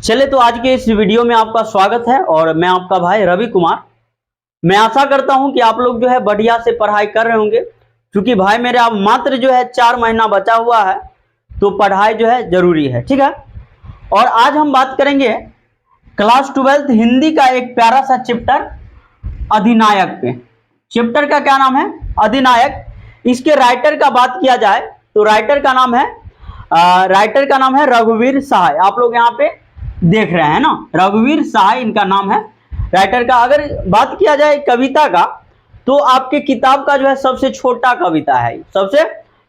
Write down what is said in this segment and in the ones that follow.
चले तो आज के इस वीडियो में आपका स्वागत है और मैं आपका भाई रवि कुमार। मैं आशा करता हूं कि आप लोग जो है बढ़िया से पढ़ाई कर रहे होंगे, क्योंकि भाई मेरे अब मात्र जो है 4 महीना बचा हुआ है, तो पढ़ाई जो है जरूरी है। ठीक है, और आज हम बात करेंगे क्लास 12 हिंदी का एक प्यारा सा चैप्टर अधिनायक पे। चैप्टर का क्या नाम है? अधिनायक। इसके राइटर का बात किया जाए तो राइटर का नाम है रघुवीर सहाय। आप लोग यहाँ पे देख रहे हैं ना, रघुवीर सहाय इनका नाम है राइटर का। अगर बात किया जाए कविता का, तो आपके किताब का जो है सबसे छोटा कविता है, सबसे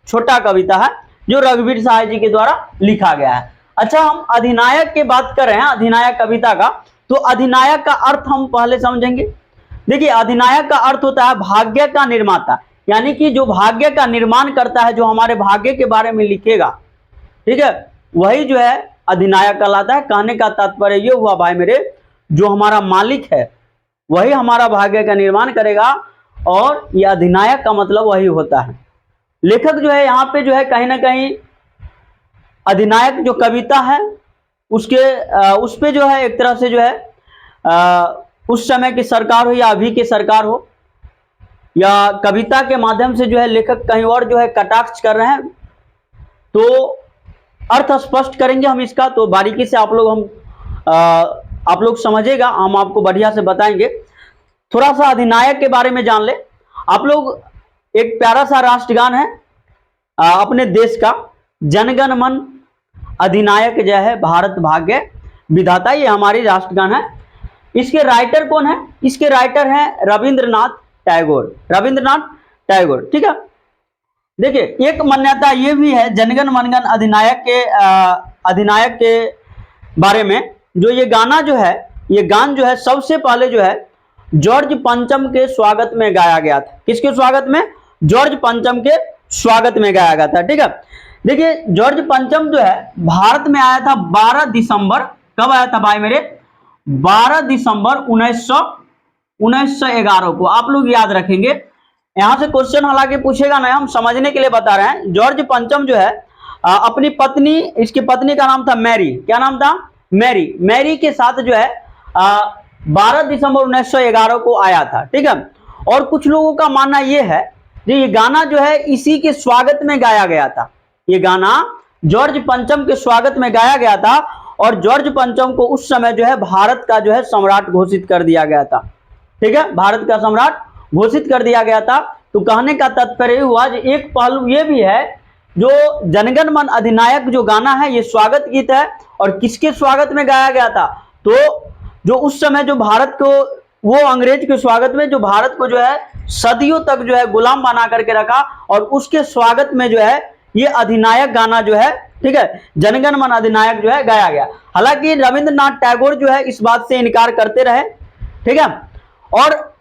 छोटा कविता है जो रघुवीर सहाय जी के द्वारा लिखा गया है। अच्छा, हम अधिनायक की बात कर रहे हैं, अधिनायक कविता का, तो अधिनायक का अर्थ हम पहले समझेंगे। देखिए, अधिनायक का अर्थ होता है भाग्य का निर्माता, यानी कि जो भाग्य का निर्माण करता है, जो हमारे भाग्य के बारे में लिखेगा, ठीक है, वही जो है अधिनायक कहलाता है। कहने का तात्पर्य ये हुआ भाई मेरे, जो हमारा मालिक है वही हमारा भाग्य का निर्माण करेगा, और ये अधिनायक का मतलब वही होता है। लेखक जो है यहाँ पे जो है कहीं ना कहीं अधिनायक जो कविता है उस पे जो है एक तरह से जो है उस समय की सरकार हो या अभी की सरकार हो, या कविता के माध्यम से जो है लेखक कहीं और जो है कटाक्ष कर रहे हैं, तो अर्थ स्पष्ट करेंगे हम इसका। तो बारीकी से आप लोग समझेगा, हम आपको बढ़िया से बताएंगे। थोड़ा सा अधिनायक के बारे में जान ले आप लोग। एक प्यारा सा राष्ट्रगान है अपने देश का, जनगण मन अधिनायक जय है भारत भाग्य विधाता, ये हमारी राष्ट्रगान है। इसके राइटर कौन है? इसके राइटर हैं रविंद्रनाथ टैगोर, रविंद्रनाथ टैगोर। ठीक है, देखिए एक मान्यता ये भी है जनगण मनगण अधिनायक के बारे में, जो ये गाना जो है, ये गान जो है सबसे पहले जो है जॉर्ज पंचम के स्वागत में गाया गया था। किसके स्वागत में? जॉर्ज पंचम के स्वागत में गाया गया था। ठीक है, देखिए जॉर्ज पंचम जो है भारत में आया था 12 दिसंबर। कब आया था भाई मेरे? 12 दिसंबर 1911 को। आप लोग याद रखेंगे, यहां से क्वेश्चन हालांकि पूछेगा नहीं, हम समझने के लिए बता रहे हैं। जॉर्ज पंचम जो है अपनी पत्नी, इसकी पत्नी का नाम था मैरी। क्या नाम था? मैरी। मैरी के साथ जो है 12 दिसंबर 1911 को आया था। ठीक है, और कुछ लोगों का मानना यह है कि ये गाना जो है इसी के स्वागत में गाया गया था। ये गाना जॉर्ज पंचम के स्वागत में गाया गया था, और जॉर्ज पंचम को उस समय जो है भारत का जो है सम्राट घोषित कर दिया गया था। ठीक है, भारत का सम्राट घोषित कर दिया गया था। तो कहने का तात्पर्य हुआ कि एक पहलू ये भी है, जो जनगण मन अधिनायक जो गाना है ये स्वागत गीत है, और किसके स्वागत में गाया गया था? तो जो उस समय जो भारत को, वो अंग्रेज के स्वागत में, जो भारत को जो है सदियों तक जो है गुलाम बना करके रखा, और उसके स्वागत में जो है ये अधिनायक गाना जो है, ठीक है, जनगण मन अधिनायक जो है गाया गया। हालांकि रविंद्रनाथ टैगोर जो है इस बात से इनकार करते रहे। ठीक है, और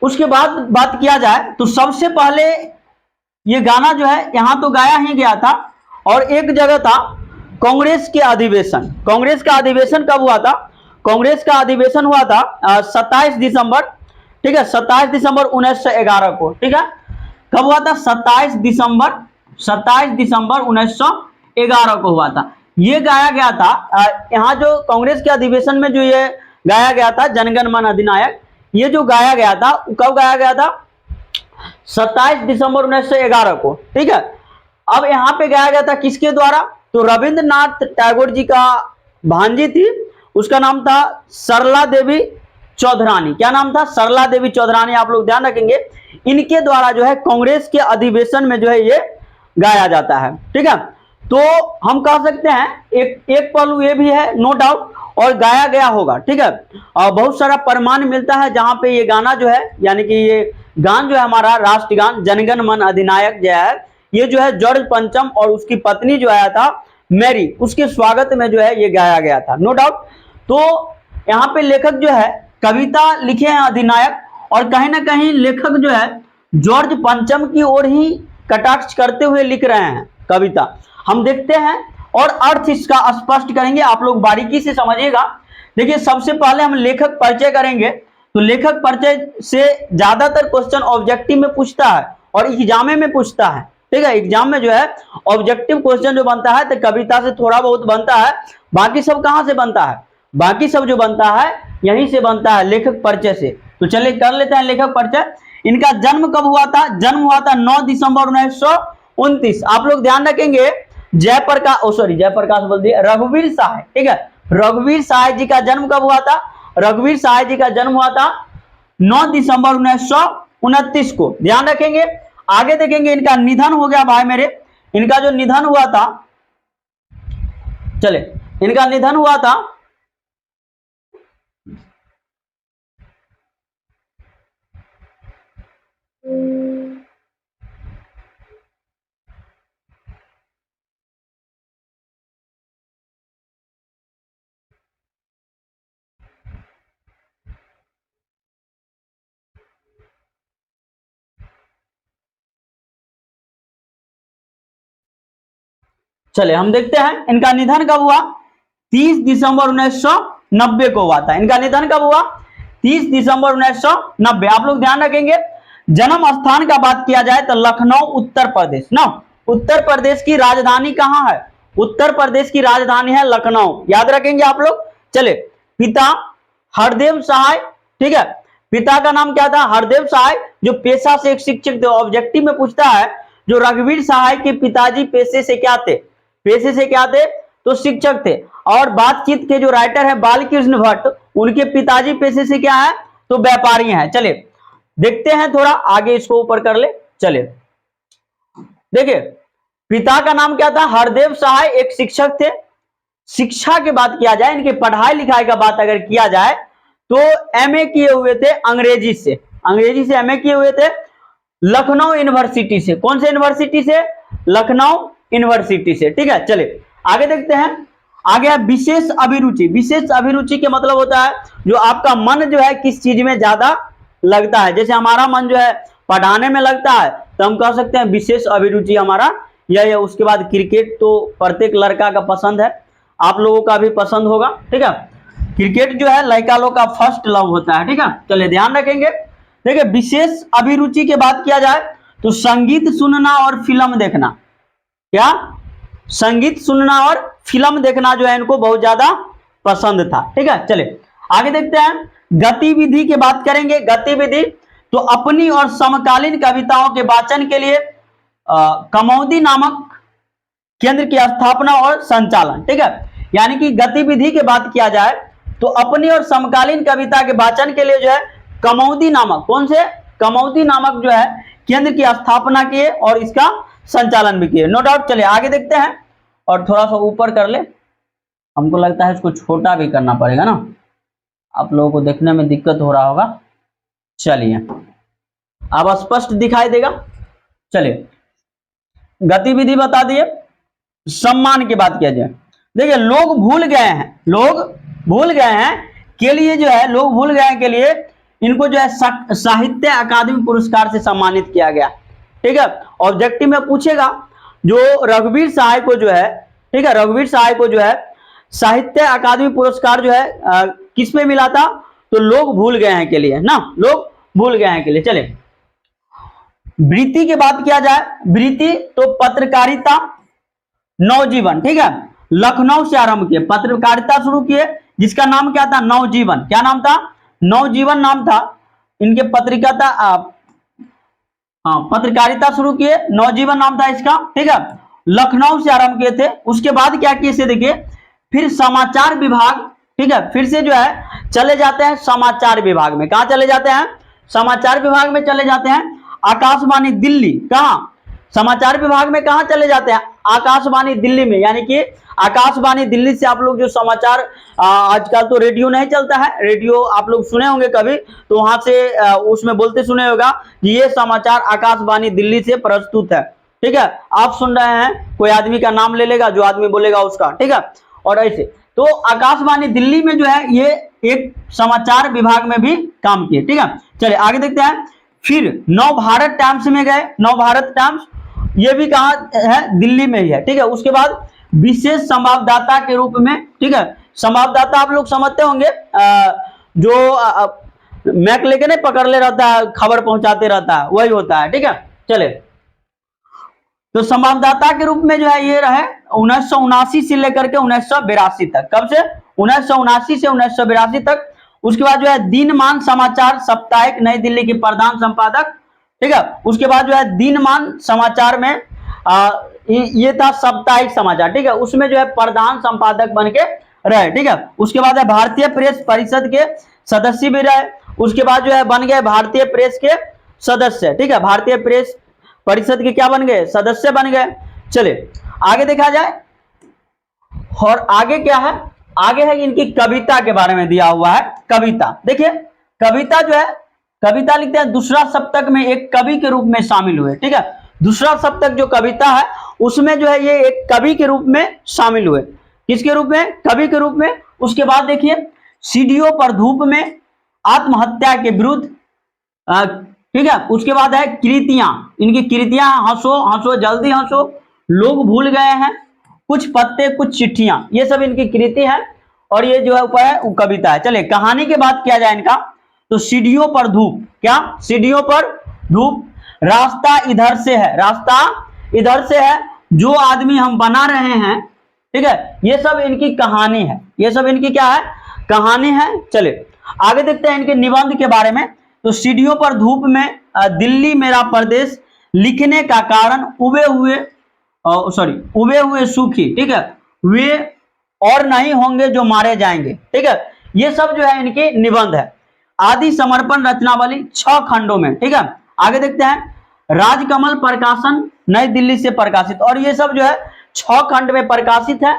उसके बाद बात किया जाए तो सबसे पहले ये गाना जो है यहां तो गाया ही गया था, और एक जगह था कांग्रेस के अधिवेशन। कांग्रेस का अधिवेशन कब हुआ था? कांग्रेस का अधिवेशन हुआ था 27 दिसंबर, ठीक है, 27 दिसंबर 1911 को। ठीक है, कब हुआ था? 27 दिसंबर 1911 को हुआ था। ये गाया गया था यहाँ जो कांग्रेस के अधिवेशन में जो ये गाया गया था जनगण मन अधिनायक, ये जो गाया गया था कब गाया गया था? 27 दिसंबर 1911 को। ठीक है, अब यहाँ पे गाया गया था किसके द्वारा? तो रविंद्रनाथ टैगोर जी का भांजी थी, उसका नाम था सरला देवी चौधरानी। क्या नाम था? सरला देवी चौधरानी। आप लोग ध्यान रखेंगे, इनके द्वारा जो है कांग्रेस के अधिवेशन में जो है ये गाया जाता है। ठीक है, तो हम कह सकते हैं एक पहलू ये भी है, नो डाउट, और गाया गया होगा। ठीक है, और बहुत सारा प्रमाण मिलता है जहां पे ये गाना जो है, यानी कि ये गान जो है हमारा राष्ट्रगान जनगण मन अधिनायक जो है, ये जो है जॉर्ज पंचम और उसकी पत्नी जो आया था मैरी, उसके स्वागत में जो है ये गाया गया था, नो डाउट। तो यहाँ पे लेखक जो है कविता लिखे हैं अधिनायक, और कहीं ना कहीं लेखक जो है जॉर्ज पंचम की ओर ही कटाक्ष करते हुए लिख रहे हैं कविता। हम देखते हैं और अर्थ इसका स्पष्ट करेंगे, आप लोग बारीकी से समझिएगा। देखिए, सबसे पहले हम लेखक परिचय करेंगे, तो लेखक परिचय से ज्यादातर क्वेश्चन ऑब्जेक्टिव में पूछता है और एग्जाम में पूछता है। ठीक है, एग्जाम में जो है ऑब्जेक्टिव क्वेश्चन जो बनता है तो कविता से थोड़ा बहुत बनता है, बाकी सब कहां से बनता है? बाकी सब जो बनता है यहीं से बनता है, लेखक परिचय से। तो चलिए कर लेते हैं लेखक परिचय। इनका जन्म कब हुआ था? जन्म हुआ था 9 दिसंबर 1929। आप लोग ध्यान रखेंगे, जयप्रकाश बोल दिए, रघुवीर सहाय, ठीक है, रघुवीर सहाय जी का जन्म कब हुआ था? रघुवीर सहाय जी का जन्म हुआ था 9 दिसंबर 1929 को, ध्यान रखेंगे। आगे देखेंगे, इनका निधन हो गया भाई मेरे। इनका जो निधन हुआ था, चले, इनका निधन हुआ था चले हम देखते हैं इनका निधन कब हुआ। 30 दिसंबर 1990 को हुआ था। इनका निधन कब हुआ? 30 दिसंबर 1990। आप लोग ध्यान रखेंगे, जन्म स्थान का बात किया जाए तो लखनऊ उत्तर प्रदेश ना, उत्तर प्रदेश की राजधानी कहां है? उत्तर प्रदेश की राजधानी है लखनऊ, याद रखेंगे आप लोग। चले, पिता हरदेव सहाय, ठीक है, पिता का नाम क्या था? हरदेव सहाय, जो पेशा से एक शिक्षक थे। ऑब्जेक्टिव में पूछता है जो रघुवीर सहाय के पिताजी पेशे से क्या थे? पेशे से क्या थे? तो शिक्षक थे। और बातचीत के जो राइटर है बालकृष्ण भट्ट, उनके पिताजी पेशे से क्या है? तो व्यापारी हैं। चले देखते हैं थोड़ा आगे, इसको ऊपर कर ले। चले देखिए, पिता का नाम क्या था? हरदेव सहाय, एक शिक्षक थे। शिक्षा की बात किया जाए, इनके पढ़ाई लिखाई का बात अगर किया जाए तो एमए किए हुए थे अंग्रेजी से, अंग्रेजी से एमए किए हुए थे लखनऊ यूनिवर्सिटी से। कौन से यूनिवर्सिटी से? लखनऊ यूनिवर्सिटी से, ठीक है। चले आगे देखते हैं। आगे है विशेष अभिरुचि। विशेष अभिरुचि के मतलब होता है जो आपका मन जो है किस चीज में ज्यादा लगता है। जैसे हमारा मन जो है पढ़ाने में लगता है तो हम कह सकते हैं विशेष अभिरुचि हमारा यह है। उसके बाद क्रिकेट तो प्रत्येक लड़का का पसंद है, आप लोगों का भी पसंद होगा, ठीक है। क्रिकेट जो है लड़का लोग का फर्स्ट लव होता है, ठीक है। चलिए ध्यान रखेंगे। देखिए, विशेष अभिरुचि की बात किया जाए तो संगीत सुनना और फिल्म देखना। क्या? संगीत सुनना और फिल्म देखना जो है इनको बहुत ज्यादा पसंद था, ठीक है। चले आगे देखते हैं। गतिविधि की बात करेंगे। गतिविधि तो अपनी और समकालीन कविताओं के वाचन के लिए कमौदी नामक केंद्र की स्थापना और संचालन, ठीक है। यानी कि गतिविधि की बात किया जाए तो अपनी और समकालीन कविता के वाचन के लिए जो है कमौदी नामक, कौन से? कमौदी नामक जो है केंद्र की स्थापना किए और इसका संचालन भी किए, नो डाउट। चलिए आगे देखते हैं और थोड़ा सा ऊपर कर ले, हमको लगता है इसको छोटा भी करना पड़ेगा ना, आप लोगों को देखने में दिक्कत हो रहा होगा। चलिए अब स्पष्ट दिखाई देगा। चलिए गतिविधि बता दिए। सम्मान की बात किया जाए, देखिए लोग भूल गए हैं, लोग भूल गए हैं के लिए जो है, लोग भूल गए हैं के लिए इनको जो है साहित्य अकादमी पुरस्कार से सम्मानित किया गया, ठीक है। ऑब्जेक्टिव में पूछेगा जो रघुवीर सहाय को जो है, ठीक है, रघुवीर सहाय को जो है साहित्य अकादमी पुरस्कार जो है किस में मिला था? तो लोग भूल गए हैं के लिए ना, लोग भूल गए हैं के लिए। चले वृत्ति की बात किया जाए, वृत्ति तो पत्रकारिता नवजीवन, ठीक है, लखनऊ से आरंभ किए, पत्रकारिता शुरू किए जिसका नाम क्या था? नवजीवन। क्या नाम था? नवजीवन नाम था इनके पत्रिका था, हाँ पत्रकारिता शुरू किए, नवजीवन नाम था इसका, ठीक है। लखनऊ से आरंभ किए थे। उसके बाद क्या किए से देखिए, फिर समाचार विभाग, ठीक है, फिर से जो है चले जाते हैं समाचार विभाग में। कहा चले जाते हैं? समाचार विभाग में चले जाते हैं। आकाशवाणी दिल्ली, कहा? समाचार विभाग में कहा चले जाते हैं? आकाशवाणी दिल्ली में। यानी कि आकाशवाणी दिल्ली से आप लोग जो समाचार, आजकल तो रेडियो नहीं चलता है, रेडियो आप लोग सुने होंगे कभी, तो वहां से उसमें बोलते सुने होगा कि ये समाचार आकाशवाणी दिल्ली से प्रस्तुत है, ठीक है। आप सुन रहे हैं, कोई आदमी का नाम ले लेगा, जो आदमी बोलेगा उसका, ठीक है। और ऐसे तो आकाशवाणी दिल्ली में जो है ये एक समाचार विभाग में भी काम किए, ठीक है। चलिए आगे देखते हैं। फिर नव भारत टाइम्स में गए। नव भारत टाइम्स ये भी कहाँ है? दिल्ली में ही है, ठीक है। उसके बाद विशेष संवाददाता के रूप में, ठीक है, संवाददाता आप लोग समझते होंगे जो मैक लेके नहीं पकड़ ले रहता है, खबर पहुंचाते रहता है, वही होता है, ठीक है। चले तो संवाददाता के रूप में जो है ये रहे 1979 से लेकर के 1982 तक। कब से? 1979 से 1982 तक। उसके बाद जो है दिनमान समाचार साप्ताहिक नई दिल्ली के प्रधान संपादक, ठीक है। उसके बाद जो है दिनमान समाचार में ये था साप्ताहिक समाचार, ठीक है, उसमें जो है प्रधान संपादक बन के रहे, ठीक है। उसके बाद है भारतीय प्रेस परिषद के सदस्य भी रहे। उसके बाद जो है बन गए भारतीय प्रेस के सदस्य, ठीक है, भारतीय प्रेस परिषद के क्या बन गए, सदस्य बन गए। चलिए आगे देखा जाए, और आगे क्या है, आगे है इनकी कविता के बारे में दिया हुआ है। कविता देखिए, कविता जो है, कविता लिखते हैं दूसरा सप्तक में एक कवि के रूप में शामिल हुए, ठीक है। दूसरा सप्तक जो कविता है उसमें जो है ये एक कवि के रूप में शामिल हुए। किसके रूप में, कवि के रूप में। उसके बाद देखिए सीढ़ियों पर धूप में आत्महत्या के विरुद्ध, ठीक है। उसके बाद है कृतियां, इनकी कृतियां हंसो हंसो जल्दी हंसो, लोग भूल गए हैं, कुछ पत्ते कुछ चिट्ठियां, ये सब इनकी कृति है। और ये जो है ऊपर है वो कविता है। चलिए कहानी की बात किया जाए इनका, तो सीढ़ियों पर धूप, क्या, सीढ़ियों पर धूप, रास्ता इधर से है, रास्ता इधर से है, जो आदमी हम बना रहे हैं, ठीक है, ये सब इनकी कहानी है, ये सब इनकी क्या है, कहानी है। चलिए आगे देखते हैं इनके निबंध के बारे में। तो सीढ़ियों पर धूप में दिल्ली मेरा प्रदेश लिखने का कारण उबे हुए सूखी, ठीक है, वे और नहीं होंगे जो मारे जाएंगे, ठीक है। ये सब जो है इनके निबंध है। आदि समर्पण रचनावली 6 खंडों में, ठीक है। आगे देखते हैं राजकमल प्रकाशन नई दिल्ली से प्रकाशित, और ये सब जो है 6 खंड में प्रकाशित है।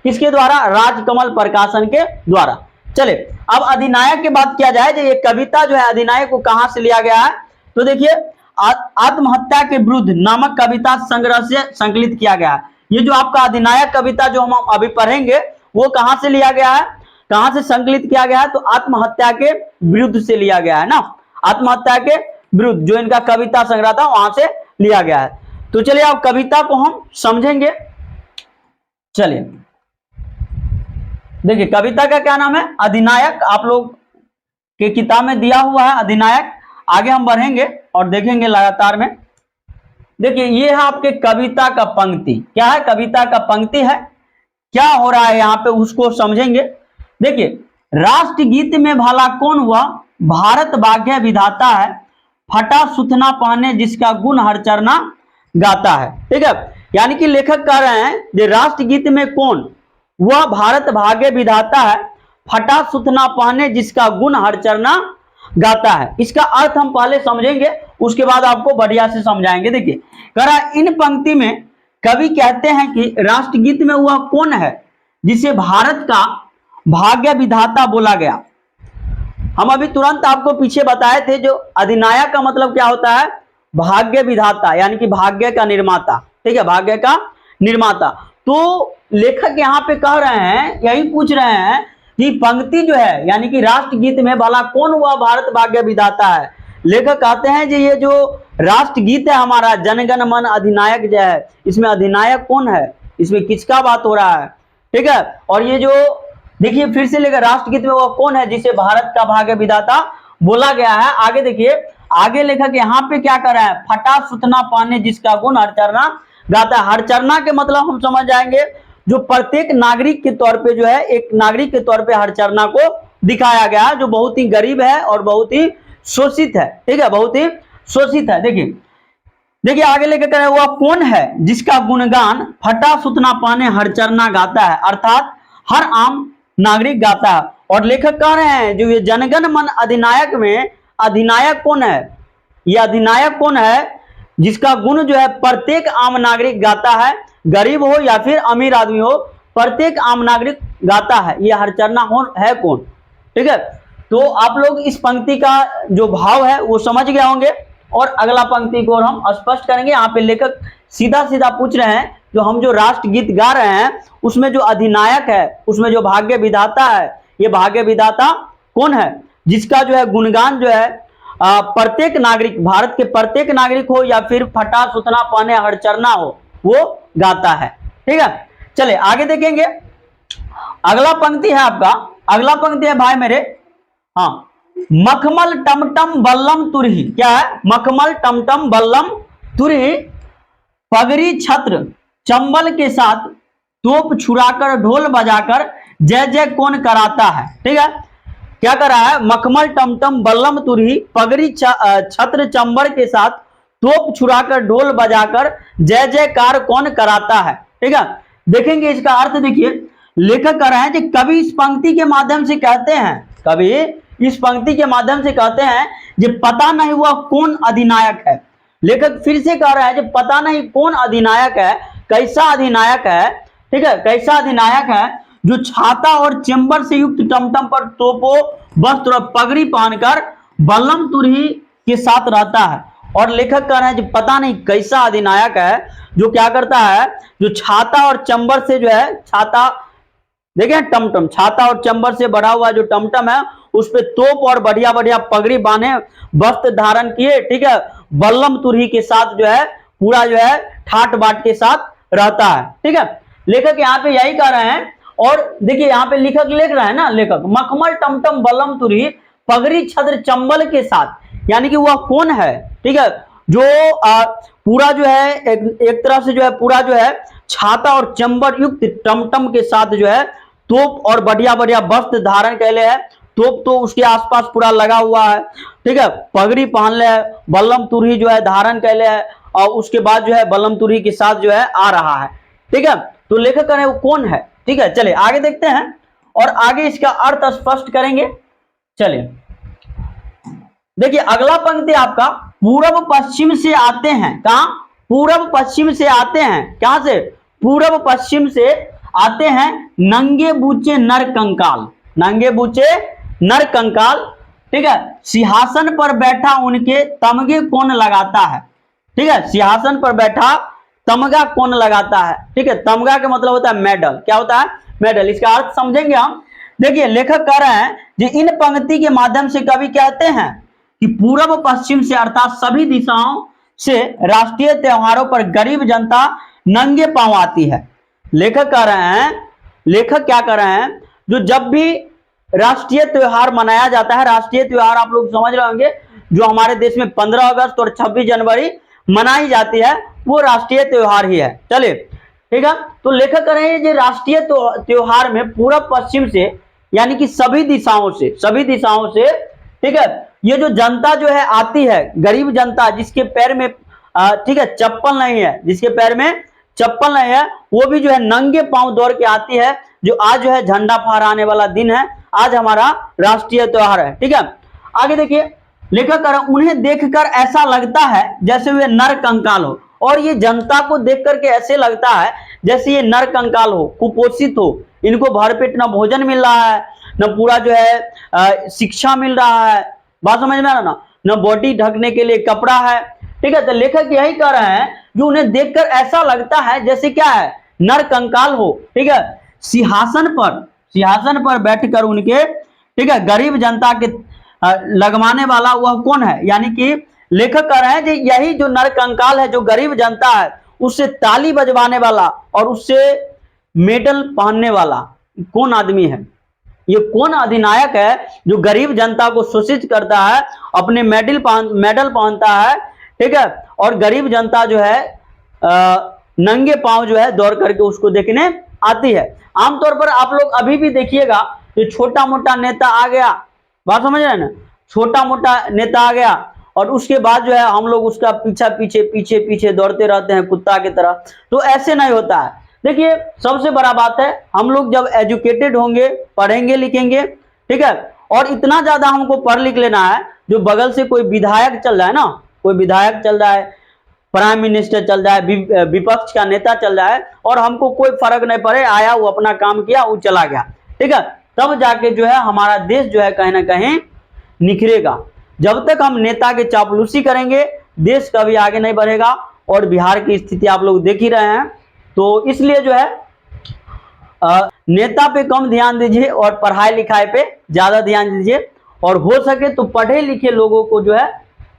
किसके द्वारा, राजकमल प्रकाशन के द्वारा। चले अब अधिनायक की बात किया जाए, जो ये कविता जो है अधिनायक को कहां से लिया गया है, तो देखिए आत्महत्या के विरुद्ध नामक कविता संग्रह से संकलित किया गया है। ये जो आपका अधिनायक कविता जो हम अभी पढ़ेंगे वो कहां से लिया गया है, कहां से संकलित किया गया है, तो आत्महत्या के विरुद्ध से लिया गया है ना, आत्महत्या के विरुद्ध जो इनका कविता संग्रह था वहां से लिया गया है। तो चलिए अब कविता को हम समझेंगे। चलिए देखिए कविता का क्या नाम है, अधिनायक, आप लोग के किताब में दिया हुआ है अधिनायक। आगे हम बढ़ेंगे और देखेंगे लगातार में। देखिए ये है आपके कविता का पंक्ति, क्या है, कविता का पंक्ति है, क्या हो रहा है यहाँ पे उसको समझेंगे। देखिए राष्ट्रगीत में भला कौन हुआ, भारत भाग्य विधाता है, फटा सुथना पहने जिसका गुण हर चरना गाता है, ठीक है। यानी कि लेखक कह रहे हैं कि राष्ट्रगीत में कौन, वह भारत भाग्य विधाता है, फटा सुथना पहने जिसका गुण हर चरना गाता है। इसका अर्थ हम पहले समझेंगे, उसके बाद आपको बढ़िया से समझाएंगे। देखिए कह रहा है इन पंक्ति में कवि कहते हैं कि राष्ट्रगीत में वह कौन है जिसे भारत का भाग्य विधाता बोला गया। हम अभी तुरंत आपको पीछे बताए थे, जो अधिनायक का मतलब क्या होता है, भाग्य विधाता, यानी कि भाग्य का निर्माता, ठीक है, भाग्य का निर्माता। तो लेखक यहाँ पे कह रहे हैं, यही पूछ रहे हैं कि पंक्ति जो है यानी कि राष्ट्रगीत में भला कौन हुआ भारत भाग्य विधाता है। लेखक कहते हैं कि ये जो राष्ट्रगीत है हमारा जनगण मन अधिनायक जो है, इसमें अधिनायक कौन है, इसमें किसका बात हो रहा है, ठीक है। और ये जो देखिए फिर से लेकर राष्ट्रगीत में वो कौन है जिसे भारत का भाग्य विधाता बोला गया है। आगे देखिए, आगे लेखक यहाँ पे क्या कर रहा है, फटा सुतना पाने जिसका गुण हर चरना गाता है। हर चरना के मतलब हम समझ जाएंगे, जो प्रत्येक नागरिक के तौर पे जो है, एक नागरिक के तौर पे हर चरना को दिखाया गया है, जो बहुत ही गरीब है और बहुत ही शोषित है, ठीक है, बहुत ही शोषित है। देखिए आगे लेकर कह रहे हैं, वह कौन है जिसका गुणगान फटा सुतना पाने हर चरना गाता है, अर्थात हर आम नागरिक गाता है। और लेखक कह रहे हैं जो ये जनगण मन अधिनायक में अधिनायक कौन है, ये अधिनायक कौन है जिसका गुण जो है प्रत्येक आम नागरिक गाता है, गरीब हो या फिर अमीर आदमी हो, प्रत्येक आम नागरिक गाता है, ये हर चरना है कौन, ठीक है। तो आप लोग इस पंक्ति का जो भाव है वो समझ गए होंगे, और अगला पंक्ति को हम स्पष्ट करेंगे। यहाँ पे लेखक सीधा सीधा पूछ रहे हैं, जो हम जो राष्ट्रगीत गा रहे हैं उसमें जो अधिनायक है, उसमें जो भाग्य विधाता है, ये भाग्य विधाता कौन है जिसका जो है गुणगान जो है प्रत्येक नागरिक, भारत के प्रत्येक नागरिक हो या फिर फटा सुतना पाने हर चरना हो, वो गाता है, ठीक है। चले आगे देखेंगे, अगला पंक्ति है आपका, अगला पंक्ति है भाई मेरे, हाँ, मखमल टमटम बल्लम तुरही, क्या है, मखमल टमटम बल्लम तुरही, पगड़ी छत्र चंबल के साथ तोप छुड़ाकर ढोल बजाकर जय जय कौन कराता है। ठीक है, क्या कर रहा है, मखमल टमटम बल्लम तुरही पगड़ी छत्र चंबर के साथ तोप छुड़ाकर ढोल बजाकर जय जयकार कौन कराता है। ठीक है, देखेंगे इसका अर्थ। देखिए लेखक कह रहे हैं कि कवि इस पंक्ति के माध्यम से कहते हैं, कवि इस पंक्ति के माध्यम से कहते हैं कि पता नहीं वह कौन अधिनायक है। लेखक फिर से कह रहा है कि पता नहीं कौन अधिनायक है, कैसा अधिनायक है। ठीक है, कैसा अधिनायक है जो छाता और चेंबर से युक्त टमटम पर तोपो वस्त्र और पगड़ी पहनकर बल्लम तुरही के साथ रहता है। और लेखक कह रहे हैं कि पता नहीं कैसा अधिनायक है जो क्या करता है, जो छाता और चंबर से जो है, छाता देखें टमटम, छाता और चंबर से बढ़ा हुआ जो टमटम है उस पे तोप और बढ़िया बढ़िया पगड़ी बांधे वस्त्र धारण किए। ठीक है, बल्लम तुरही के साथ जो है पूरा जो है ठाट बाट के साथ रहता है। ठीक है, लेखक यहाँ पे यही कह रहे हैं। और देखिए यहाँ पे लेखक लिख रहा है ना, लेखक मखमल टमटम बल्लम तुरही पगड़ी छत्र चंबल के साथ, यानी कि वह कौन है। ठीक है, जो पूरा जो है एक तरह से जो है पूरा जो है छाता और चंबर युक्त टमटम के साथ जो है तोप और बढ़िया बढ़िया वस्त्र धारण कैले है। तोप तो उसके आसपास पूरा लगा हुआ है। ठीक है, पगड़ी पहन ले है, बल्लम तुरही जो है धारण कैले है और उसके बाद जो है बल्लम तुरही के साथ जो है आ रहा है। ठीक है, तो लेखक कह रहे हैं वो कौन है। ठीक है, चलिए आगे देखते हैं और आगे इसका अर्थ स्पष्ट करेंगे। चलिए देखिए अगला पंक्ति आपका पूरब पश्चिम से आते हैं। कहां, पूरब पश्चिम से आते हैं। कहां से, पूरब पश्चिम से आते हैं नंगे बूचे नर कंकाल, नंगे बूचे नर कंकाल। ठीक है, सिंहासन पर बैठा उनके तमगे कौन लगाता है। ठीक है, सिंहासन पर बैठा तमगा कौन लगाता है। ठीक है, तमगा का मतलब होता है मेडल। क्या होता है, मेडल। इसका अर्थ समझेंगे हम। देखिए लेखक कह रहे हैं कि इन पंक्ति के माध्यम से कवि कहते हैं कि पूर्व पश्चिम से अर्थात सभी दिशाओं से राष्ट्रीय त्योहारों पर गरीब जनता नंगे पांव आती है। लेखक कह रहे हैं, लेखक क्या कर रहे हैं, जो जब भी राष्ट्रीय त्योहार मनाया जाता है, राष्ट्रीय त्योहार आप लोग समझ रहे होंगे जो हमारे देश में 15 अगस्त और 26 जनवरी मनाई जाती है, वो राष्ट्रीय त्योहार ही है। चलिए ठीक है, तो लेखक कह रहे हैं जो राष्ट्रीय त्योहार में पूरब पश्चिम से यानी कि सभी दिशाओं से, सभी दिशाओं से, ठीक है, ये जो जनता जो है आती है, गरीब जनता जिसके पैर में ठीक है चप्पल नहीं है, जिसके पैर में चप्पल नहीं है, वो भी जो है नंगे पांव दौड़ के आती है। जो आज जो है झंडा फहराने वाला दिन है, आज हमारा राष्ट्रीय त्योहार है। ठीक है, आगे देखिए लेखक उन्हें देखकर ऐसा लगता है जैसे वे नर कंकाल हो। और ये जनता को देख करके ऐसे लगता है जैसे ये नर कंकाल हो, कुपोषित हो, इनको भरपेट न भोजन मिल रहा है, न पूरा जो है शिक्षा मिल रहा है, बात समझ में आ रहा ना, न बॉडी ढकने के लिए कपड़ा है। ठीक है, तो लेखक यही कह रहे हैं जो उन्हें देखकर ऐसा लगता है जैसे क्या है, नर कंकाल हो। ठीक है, सिंहासन पर बैठकर उनके, ठीक है, गरीब जनता के लगवाने वाला वह कौन है, यानी कि लेखक कह रहे हैं कि यही जो नर कंकाल है, जो गरीब जनता है, उससे ताली बजवाने वाला और उससे मेडल पहनने वाला कौन आदमी है, ये कौन अधिनायक है जो गरीब जनता को शोषित करता है, अपने मेडल पहनता है। ठीक है, और गरीब जनता जो है नंगे पांव जो है दौड़ करके उसको देखने आती है। आमतौर पर आप लोग अभी भी देखिएगा, जो छोटा मोटा नेता आ गया, बात समझ रहे हैं ना, छोटा मोटा नेता आ गया और उसके बाद जो है हम लोग उसका पीछे दौड़ते रहते हैं कुत्ता की तरह। तो ऐसे नहीं होता है। देखिए सबसे बड़ा बात है, हम लोग जब एजुकेटेड होंगे, पढ़ेंगे लिखेंगे, ठीक है, और इतना ज्यादा हमको पढ़ लिख लेना है, जो बगल से कोई विधायक चल रहा है ना, कोई विधायक चल रहा है, प्राइम मिनिस्टर चल रहा है, विपक्ष का नेता चल रहा है, और हमको कोई फर्क नहीं पड़े, आया वो अपना काम किया, वो चला गया। ठीक है, तब जाके जो है हमारा देश जो है कहीं ना कहीं निखरेगा। जब तक हम नेता के चापलूसी करेंगे, देश कभी आगे नहीं बढ़ेगा। और बिहार की स्थिति आप लोग देख ही रहे हैं। तो इसलिए जो है नेता पे कम ध्यान दीजिए और पढ़ाई लिखाई पे ज्यादा ध्यान दीजिए, और हो सके तो पढ़े लिखे लोगों को जो है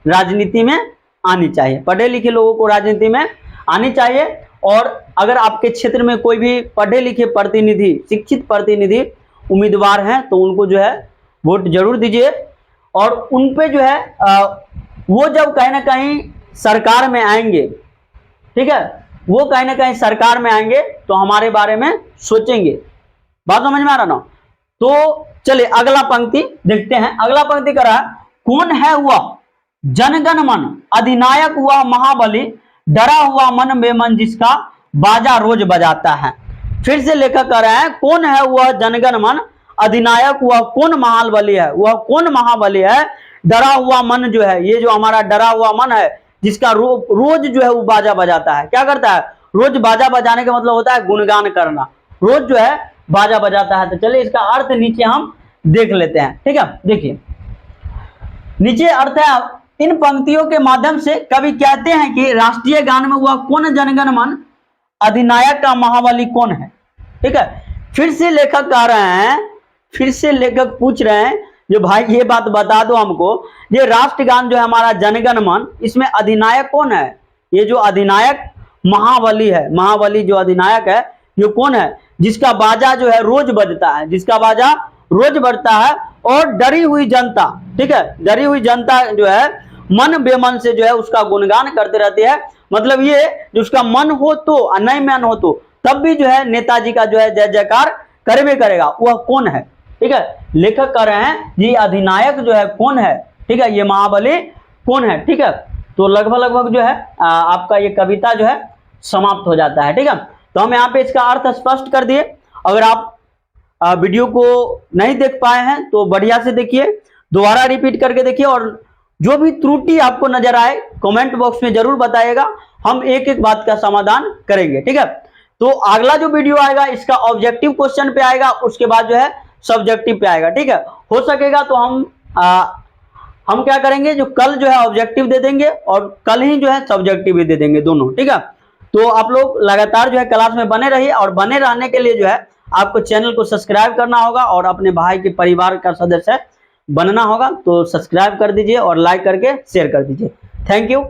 राजनीति में आनी चाहिए, पढ़े लिखे लोगों को राजनीति में आनी चाहिए। और अगर आपके क्षेत्र में कोई भी पढ़े लिखे प्रतिनिधि, शिक्षित प्रतिनिधि उम्मीदवार हैं, तो उनको जो है वोट जरूर दीजिए। और उन पे जो है वो जब कहीं ना कहीं सरकार में आएंगे, ठीक है, वो कहीं ना कहीं सरकार में आएंगे तो हमारे बारे में सोचेंगे, बात समझ में आ रहा ना। तो चलिए अगला पंक्ति देखते हैं। अगला पंक्ति कर रहा है, कौन है वह जनगण मन अधिनायक वह महाबली, डरा हुआ मन बेमन जिसका बाजा रोज बजाता है। फिर से लेखक कह रहे हैं, कौन है वह जनगण मन अधिनायक, वह कौन महाबली है, वह कौन महाबली है, डरा हुआ मन जो है, ये जो हमारा डरा हुआ मन है जिसका रोज जो है वो बाजा बजाता है। क्या करता है, रोज बाजा बजाने का मतलब होता है गुणगान करना, रोज जो है बाजा बजाता है। तो चलिए इसका अर्थ नीचे हम देख लेते हैं, ठीक है। देखिए नीचे अर्थ है, इन पंक्तियों के माध्यम से कवि कहते हैं कि राष्ट्रीय गान में वह कौन जनगण मन अधिनायक का महाबली कौन है, ठीक है। फिर से लेखक कह रहे हैं, फिर से लेखक पूछ रहे हैं, जो भाई ये बात बता दो हमको, ये राष्ट्रगान जो है हमारा जनगण मन, इसमें अधिनायक कौन है, ये जो अधिनायक महाबली है, महाबली जो अधिनायक है ये कौन है, जिसका बाजा जो है रोज बजता है, जिसका बाजा रोज बजता है, और डरी हुई जनता, ठीक है, डरी हुई जनता जो है मन बेमन से जो है उसका गुणगान करते रहती है। मतलब ये जो उसका मन हो तो और नहीं मन हो तो तब भी जो है नेताजी का जो है जय जयकार करबे करेगा, वह कौन है, ठीक है। लेखक कह रहे हैं ये अधिनायक जो है कौन है, ठीक है, ये महाबली कौन है, ठीक है। तो लगभग जो है आपका ये कविता जो है समाप्त हो जाता है, ठीक है। तो हम यहाँ पे इसका अर्थ स्पष्ट कर दिए। अगर आप वीडियो को नहीं देख पाए हैं तो बढ़िया से देखिए, दोबारा रिपीट करके देखिए, और जो भी त्रुटि आपको नजर आए कमेंट बॉक्स में जरूर बताइएगा, हम एक एक बात का समाधान करेंगे, ठीक है। तो अगला जो वीडियो आएगा इसका ऑब्जेक्टिव क्वेश्चन पे आएगा, उसके बाद जो है सब्जेक्टिव पे आएगा, ठीक है। हो सकेगा तो हम क्या करेंगे, जो कल जो है ऑब्जेक्टिव दे देंगे और कल ही जो है सब्जेक्टिव भी दे देंगे, दोनों, ठीक है। तो आप लोग लगातार जो है क्लास में बने रहिए, और बने रहने के लिए जो है आपको चैनल को सब्सक्राइब करना होगा और अपने भाई के परिवार का सदस्य बनना होगा। तो सब्सक्राइब कर दीजिए और लाइक करके शेयर कर दीजिए। Thank you.